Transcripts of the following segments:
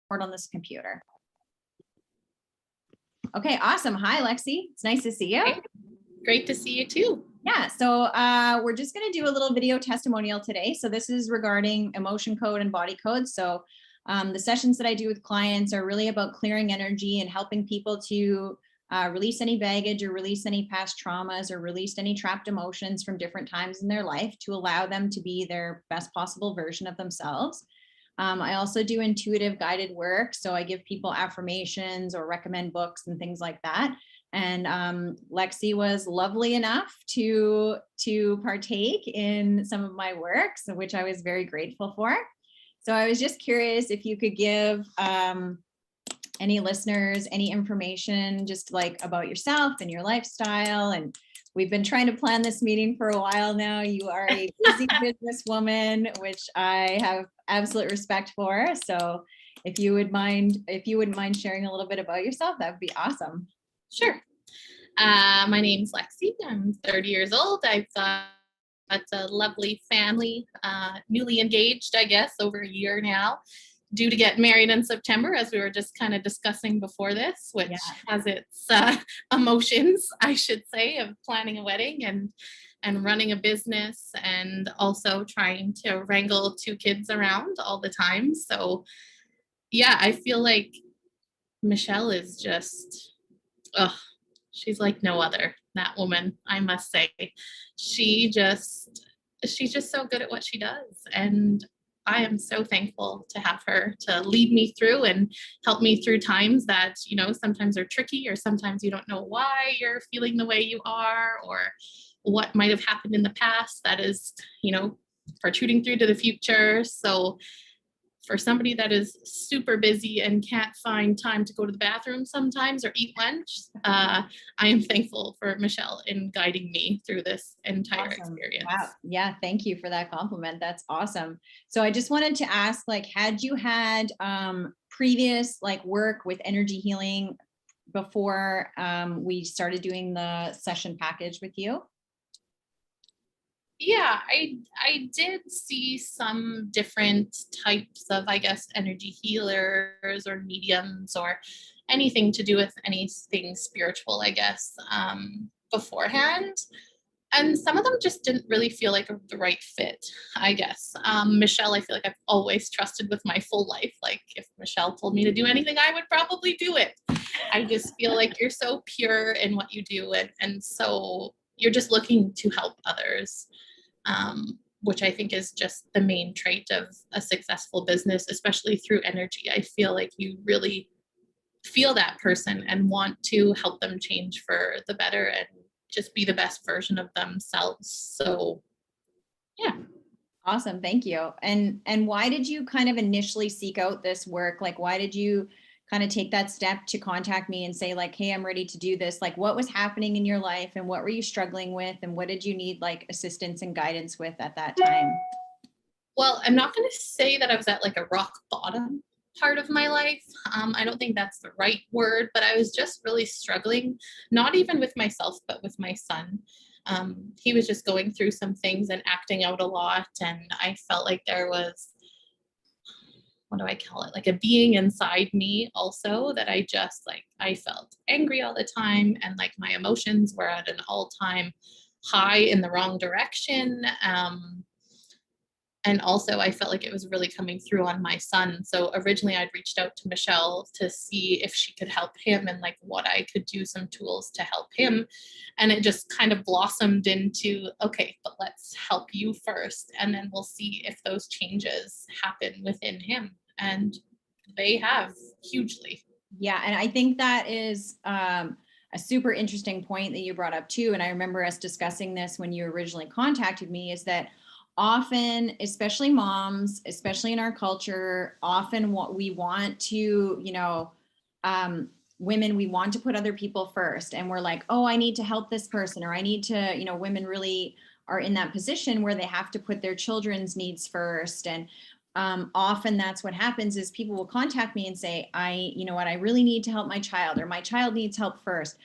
on this computer. Okay, awesome. Hi, Lexi. It's nice to see you. Hey, great to see you too. Yeah, so we're just going to do a little video testimonial today. So this is regarding emotion code and body code. So the sessions that I do with clients are really about clearing energy and helping people to release any baggage or release any past traumas or release any trapped emotions from different times in their life to allow them to be their best possible version of themselves. I also do intuitive guided work. So I give people affirmations or recommend books and things like that. And Lexi was lovely enough to partake in some of my work, so which I was very grateful for. So I was just curious if you could give any listeners any information just like about yourself and your lifestyle. And we've been trying to plan this meeting for a while now. You are a busy businesswoman, which I have absolute respect for. So if you wouldn't mind sharing a little bit about yourself, that would be awesome. Sure. My name's Lexi. I'm 30 years old. I've got a lovely family, newly engaged, I guess, over a year now. Due to get married in September, as we were just kind of discussing before this, which has its emotions, I should say, of planning a wedding and running a business and also trying to wrangle 2 kids around all the time. So yeah, I feel like Michelle is just, she's like no other, that woman, I must say. She's just so good at what she does. And I am so thankful to have her to lead me through and help me through times that, sometimes are tricky, or sometimes you don't know why you're feeling the way you are, or what might have happened in the past that is, protruding through to the future. So for somebody that is super busy and can't find time to go to the bathroom sometimes or eat lunch, I am thankful for Michelle in guiding me through this entire experience. Wow. Yeah. Thank you for that compliment. That's awesome. So I just wanted to ask, had you had previous work with energy healing before we started doing the session package with you? Yeah, I did see some different types of, I guess, energy healers or mediums or anything to do with anything spiritual, I guess, beforehand. And some of them just didn't really feel like the right fit, I guess. Michelle, I feel like I've always trusted with my full life. Like if Michelle told me to do anything, I would probably do it. I just feel like you're so pure in what you do. And so you're just looking to help others. Which I think is just the main trait of a successful business, especially through energy. I feel like you really feel that person and want to help them change for the better and just be the best version of themselves. So, yeah. Awesome. Thank you. And why did you kind of initially seek out this work? Why did you kind of take that step to contact me and say hey, I'm ready to do this? What was happening in your life and what were you struggling with? And what did you need assistance and guidance with at that time? Well, I'm not going to say that I was at a rock bottom part of my life. I don't think that's the right word, but I was just really struggling, not even with myself, but with my son. He was just going through some things and acting out a lot. And I felt like there was, what do I call it? A being inside me also that I just I felt angry all the time. And my emotions were at an all-time high in the wrong direction. And also I felt like it was really coming through on my son. So originally I'd reached out to Michelle to see if she could help him and what I could do, some tools to help him. And it just kind of blossomed into, okay, but let's help you first. And then we'll see if those changes happen within him. And they have hugely. Yeah. And I think that is a super interesting point that you brought up too. And I remember us discussing this when you originally contacted me, is that often, especially moms, especially in our culture, often what we want to, women, we want to put other people first. And we're like, oh, I need to help this person, or I need to, women really are in that position where they have to put their children's needs first. And often that's what happens is people will contact me and say, I really need to help my child, or my child needs help first.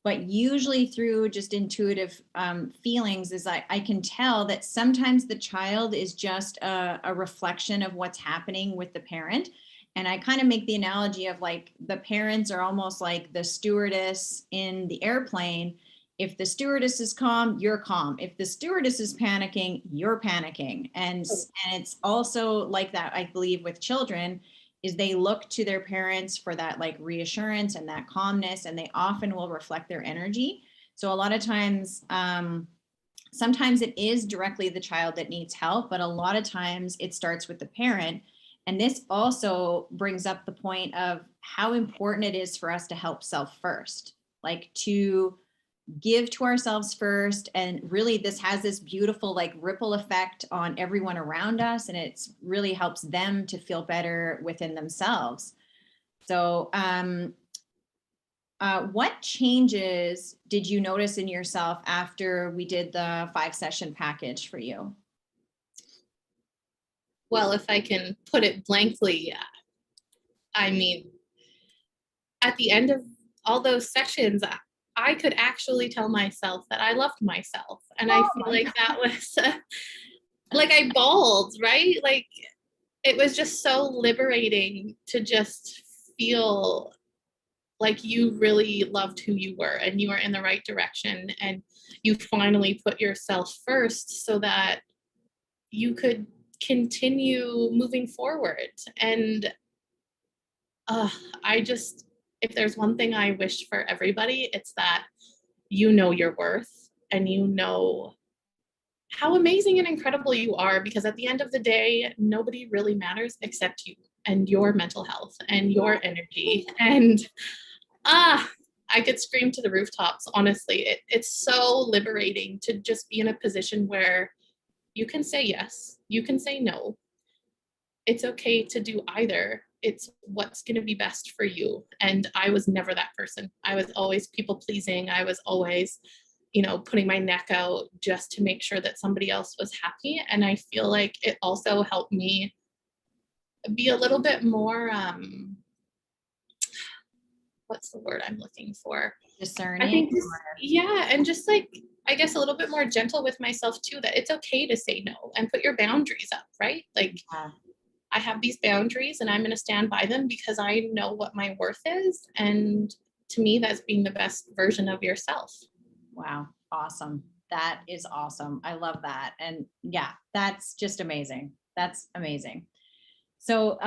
But usually through just intuitive feelings is I can tell that sometimes the child is just a reflection of what's happening with the parent. And I kind of make the analogy of like the parents are almost like the stewardess in the airplane. If the stewardess is calm, you're calm. If the stewardess is panicking, you're panicking. And it's also like that, I believe, with children, is they look to their parents for that like reassurance and that calmness, and they often will reflect their energy. So a lot of times, sometimes it is directly the child that needs help, but a lot of times it starts with the parent. And this also brings up the point of how important it is for us to help self first, like to give to ourselves first. And really, this has this beautiful like ripple effect on everyone around us. And it's really helps them to feel better within themselves. So, what changes did you notice in yourself after we did the 5-session package for you? Well, if I can put it blankly, I mean, at the end of all those sessions, I could actually tell myself that I loved myself. And I Oh feel my like that was like I bawled, right? Like it was just so liberating to just feel like you really loved who you were and you were in the right direction and you finally put yourself first so that you could continue moving forward. And I just, if there's one thing I wish for everybody, it's that you know your worth and you know how amazing and incredible you are, because at the end of the day, nobody really matters except you and your mental health and your energy. And I could scream to the rooftops, honestly. It's so liberating to just be in a position where you can say yes, you can say no. It's okay to do either. It's what's going to be best for you. And I was never that person. I was always people pleasing. I was always, putting my neck out just to make sure that somebody else was happy. And I feel like it also helped me be a little bit more, what's the word I'm looking for? I Discerning. think just, yeah, and just like, I guess a little bit more gentle with myself too, that it's okay to say no and put your boundaries up, right? Like, Yeah. I have these boundaries and I'm going to stand by them because I know what my worth is. And to me, that's being the best version of yourself. Wow. Awesome. That is awesome. I love that. And yeah, that's just amazing. That's amazing. So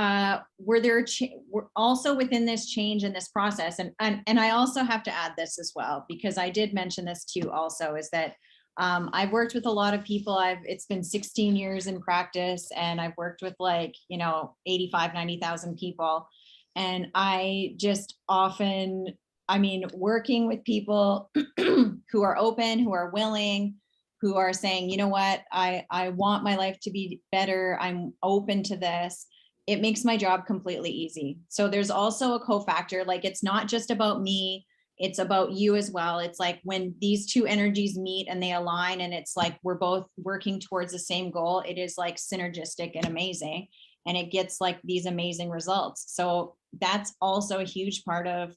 were there were also within this change in this process, and I also have to add this as well, because I did mention this too also, is that I've worked with a lot of people. It's been 16 years in practice, and I've worked with 85, 90,000 people. And I just often, I mean, working with people who are open, who are willing, who are saying, you know what, I want my life to be better. I'm open to this. It makes my job completely easy. So there's also a cofactor, like it's not just about me, it's about you as well. It's like when these two energies meet and they align, and it's like we're both working towards the same goal, it is like synergistic and amazing. And it gets like these amazing results. So that's also a huge part of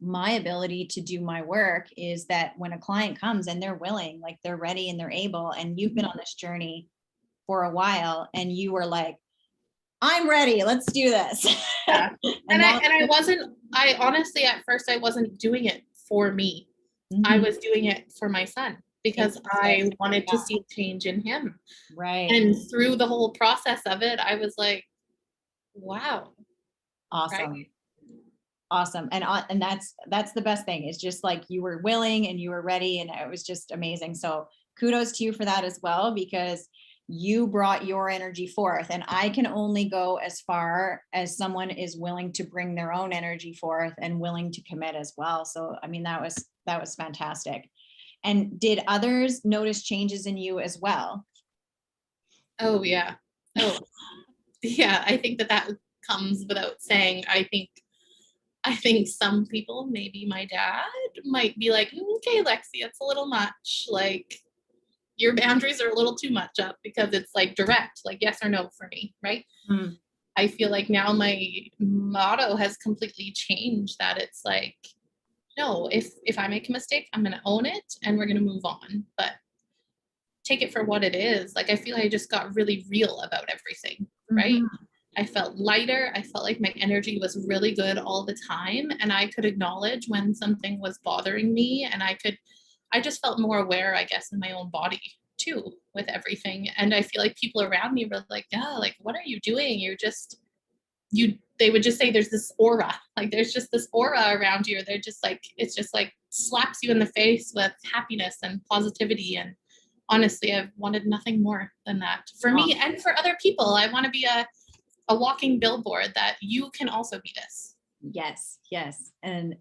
my ability to do my work, is that when a client comes and they're willing, like they're ready and they're able, and you've been on this journey for a while and you were like, I'm ready, let's do this. Yeah. And I honestly, at first, I wasn't doing it for me. I Mhm. was doing it for my son because I wanted to see change in him. Right. And through the whole process of it, I was like, wow. Right. Awesome. Awesome. And that's the best thing, is just like you were willing and you were ready, and it was just amazing. So kudos to you for that as well, because you brought your energy forth, and I can only go as far as someone is willing to bring their own energy forth and willing to commit as well. So I mean, that was fantastic. And did others notice changes in you as well? Oh, yeah. Oh, yeah. I think that comes without saying. I think some people, maybe my dad, might be like, okay, Lexi, it's a little much. Like, your boundaries are a little too much up, because it's like direct, like yes or no for me, right? Mm. I feel like now my motto has completely changed, that it's like, no, if I make a mistake, I'm going to own it and we're going to move on, but take it for what it is. Like, I feel like I just got really real about everything, right? Mhm. I felt lighter. I felt like my energy was really good all the time. And I could acknowledge when something was bothering me. And I just felt more aware, I guess, in my own body too with everything. And I feel like people around me were like, yeah, like, what are you doing? They would just say there's this aura, like there's just this aura around you. They're just like, it's just like slaps you in the face with happiness and positivity. And honestly, I've wanted nothing more than that for me and for other people. I want to be a walking billboard that you can also be this. Yes, yes. And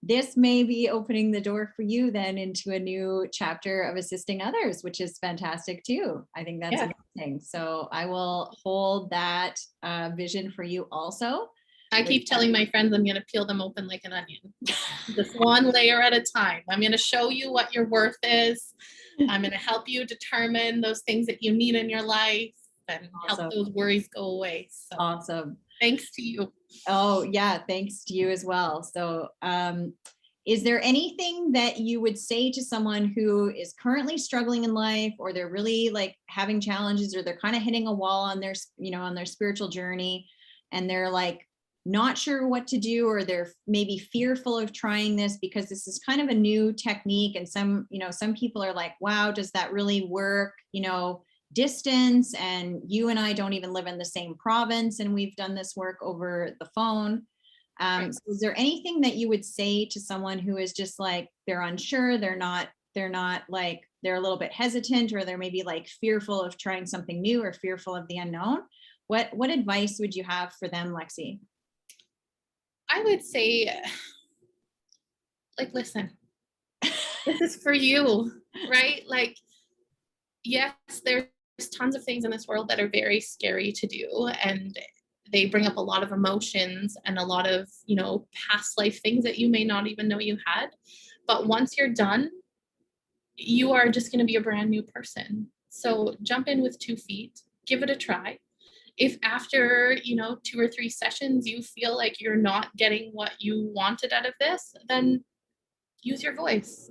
this may be opening the door for you then into a new chapter of assisting others, which is fantastic too. I think that's amazing. So I will hold that vision for you also. I keep telling my friends I'm going to peel them open like an onion, just one layer at a time. I'm going to show you what your worth is. I'm going to help you determine those things that you need in your life and help those worries go away. So awesome. Thanks to you. Oh yeah, thanks to you as well. So is there anything that you would say to someone who is currently struggling in life, or they're really like having challenges, or they're kind of hitting a wall on their, on their spiritual journey, and they're like not sure what to do, or they're maybe fearful of trying this because this is kind of a new technique, and some people are like, wow, does that really work? Distance, and you and I don't even live in the same province, and we've done this work over the phone. Right. So is there anything that you would say to someone who is just like, they're unsure, they're not like, they're a little bit hesitant, or they're maybe like fearful of trying something new, or fearful of the unknown? What advice would you have for them, Lexi? I would say, like, listen, this is for you, right? Like, yes, there's tons of things in this world that are very scary to do, and they bring up a lot of emotions and a lot of, past life things that you may not even know you had. But once you're done, you are just going to be a brand new person. So jump in with 2 feet, give it a try. If after, 2 or 3 sessions, you feel like you're not getting what you wanted out of this, then use your voice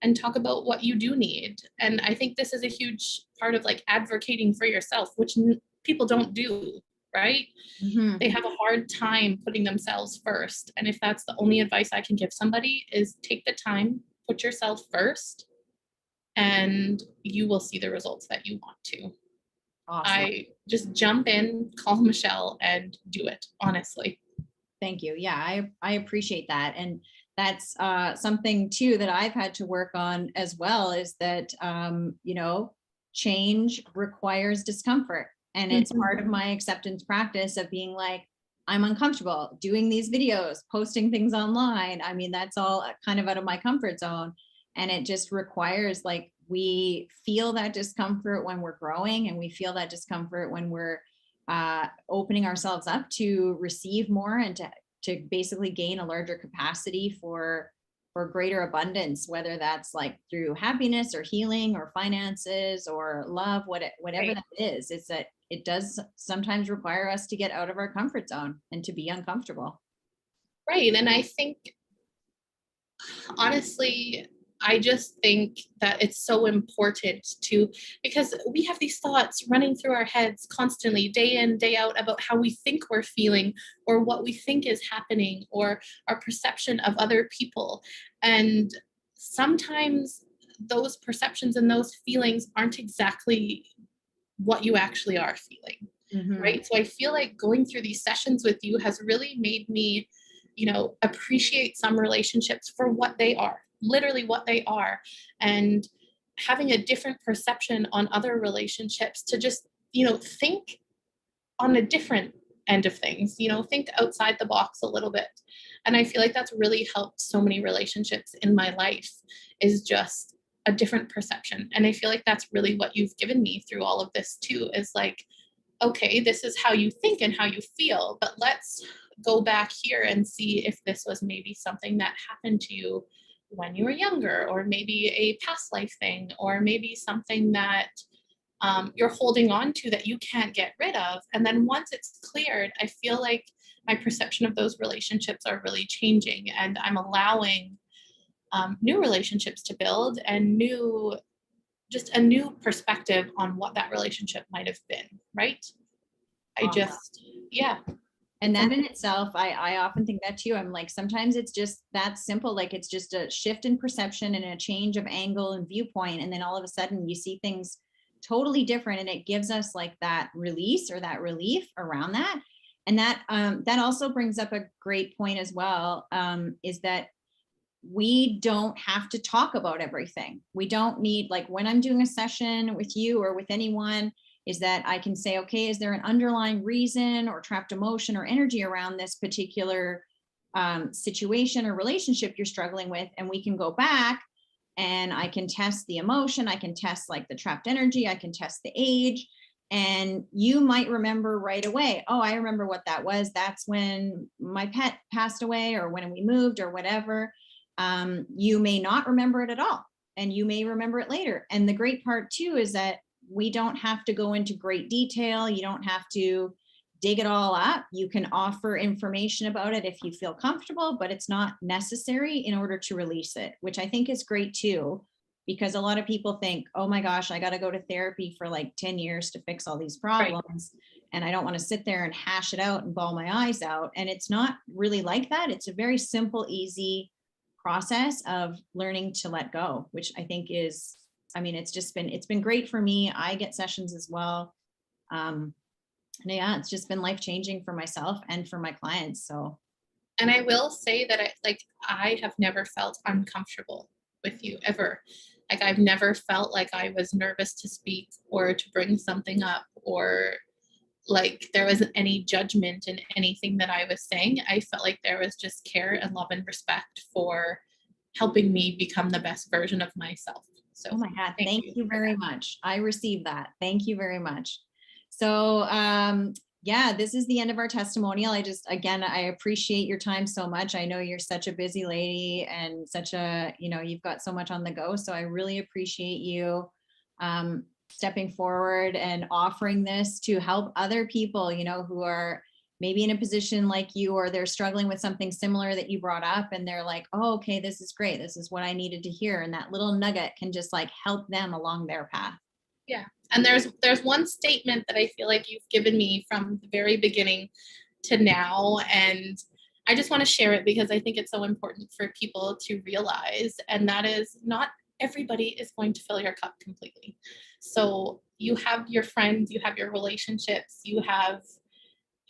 and talk about what you do need. And I think this is a huge part of like advocating for yourself, which people don't do, right? Mm-hmm. They have a hard time putting themselves first. And if that's the only advice I can give somebody, is take the time, put yourself first, and you will see the results that you want to. Awesome. I just jump in, call Michelle, and do it, honestly. Thank you. Yeah, I appreciate that. And that's something too that I've had to work on as well, is that, change requires discomfort. And it's part of my acceptance practice of being like, I'm uncomfortable doing these videos, posting things online. I mean, that's all kind of out of my comfort zone. And it just requires, like, we feel that discomfort when we're growing, and we feel that discomfort when we're opening ourselves up to receive more, and to basically gain a larger capacity for greater abundance, whether that's like through happiness or healing or finances or love, whatever Right. that is. It's that it does sometimes require us to get out of our comfort zone and to be uncomfortable. Right. And I think, honestly, I just think that it's so important because we have these thoughts running through our heads constantly, day in, day out, about how we think we're feeling, or what we think is happening, or our perception of other people. And sometimes those perceptions and those feelings aren't exactly what you actually are feeling. Mm-hmm. Right. So I feel like going through these sessions with you has really made me, appreciate some relationships for what they are, literally what they are, and having a different perception on other relationships, to just, think on a different end of things, think outside the box a little bit. And I feel like that's really helped so many relationships in my life, is just a different perception. And I feel like that's really what you've given me through all of this too, is like, okay, this is how you think and how you feel, but let's go back here and see if this was maybe something that happened to you when you were younger, or maybe a past life thing, or maybe something that you're holding on to that you can't get rid of. And then once it's cleared, I feel like my perception of those relationships are really changing, and I'm allowing new relationships to build, and just a new perspective on what that relationship might have been, right? I just, yeah. And that in itself, I often think that too. I'm like, sometimes it's just that simple. Like it's just a shift in perception and a change of angle and viewpoint. And then all of a sudden you see things totally different. And it gives us like that release or that relief around that. And that also brings up a great point as well, is that we don't have to talk about everything. We don't need, like when I'm doing a session with you or with anyone, is that I can say, okay, is there an underlying reason or trapped emotion or energy around this particular situation or relationship you're struggling with? And we can go back and I can test the emotion. I can test like the trapped energy. I can test the age. And you might remember right away, oh, I remember what that was. That's when my pet passed away or when we moved or whatever. You may not remember it at all. And you may remember it later. And the great part too is that we don't have to go into great detail. You don't have to dig it all up. You can offer information about it if you feel comfortable, but it's not necessary in order to release it, which I think is great too, because a lot of people think, oh my gosh, I got to go to therapy for like 10 years to fix all these problems. Right. And I don't want to sit there and hash it out and bawl my eyes out. And it's not really like that. It's a very simple, easy process of learning to let go, which I think is, I mean, it's been great for me. I get sessions as well. And yeah, it's just been life-changing for myself and for my clients. So. And I will say that I have never felt uncomfortable with you ever. Like I've never felt like I was nervous to speak or to bring something up, or like there wasn't any judgment in anything that I was saying. I felt like there was just care and love and respect for helping me become the best version of myself. So, oh my God, thank you very much. I received that. Thank you very much. So yeah, this is the end of our testimonial. Again, I appreciate your time so much. I know you're such a busy lady and such a, you've got so much on the go. So I really appreciate you stepping forward and offering this to help other people, who are maybe in a position like you, or they're struggling with something similar that you brought up and they're like, oh, okay, this is great. This is what I needed to hear. And that little nugget can just like help them along their path. Yeah. And there's one statement that I feel like you've given me from the very beginning to now. And I just want to share it because I think it's so important for people to realize. And that is, not everybody is going to fill your cup completely. So you have your friends, you have your relationships, you have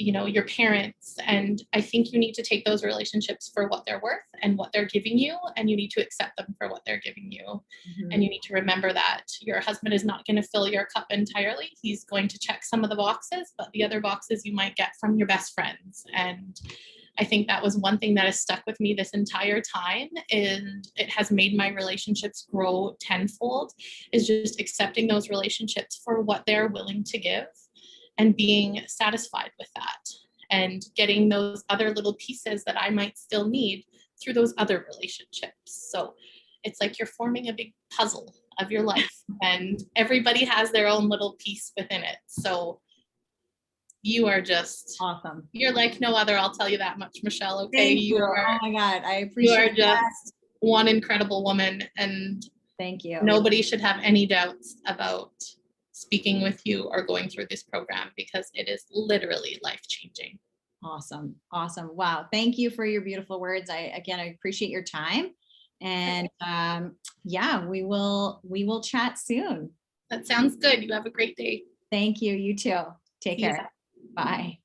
your parents. And I think you need to take those relationships for what they're worth and what they're giving you. And you need to accept them for what they're giving you. Mm-hmm. And you need to remember that your husband is not going to fill your cup entirely. He's going to check some of the boxes, but the other boxes you might get from your best friends. And I think that was one thing that has stuck with me this entire time, and it has made my relationships grow tenfold, is just accepting those relationships for what they're willing to give and being satisfied with that, and getting those other little pieces that I might still need through those other relationships. So it's like you're forming a big puzzle of your life, and everybody has their own little piece within it. So you are just awesome. You're like no other. I'll tell you that much, Michelle. Okay. Thank you. Oh my God. I appreciate you are just one incredible woman, and thank you. Nobody should have any doubts about speaking with you or going through this program, because it is literally life-changing. Awesome. Awesome. Wow. Thank you for your beautiful words. I appreciate your time, and yeah, we will chat soon. That sounds good. You have a great day. Thank you. You too. Take care. Bye.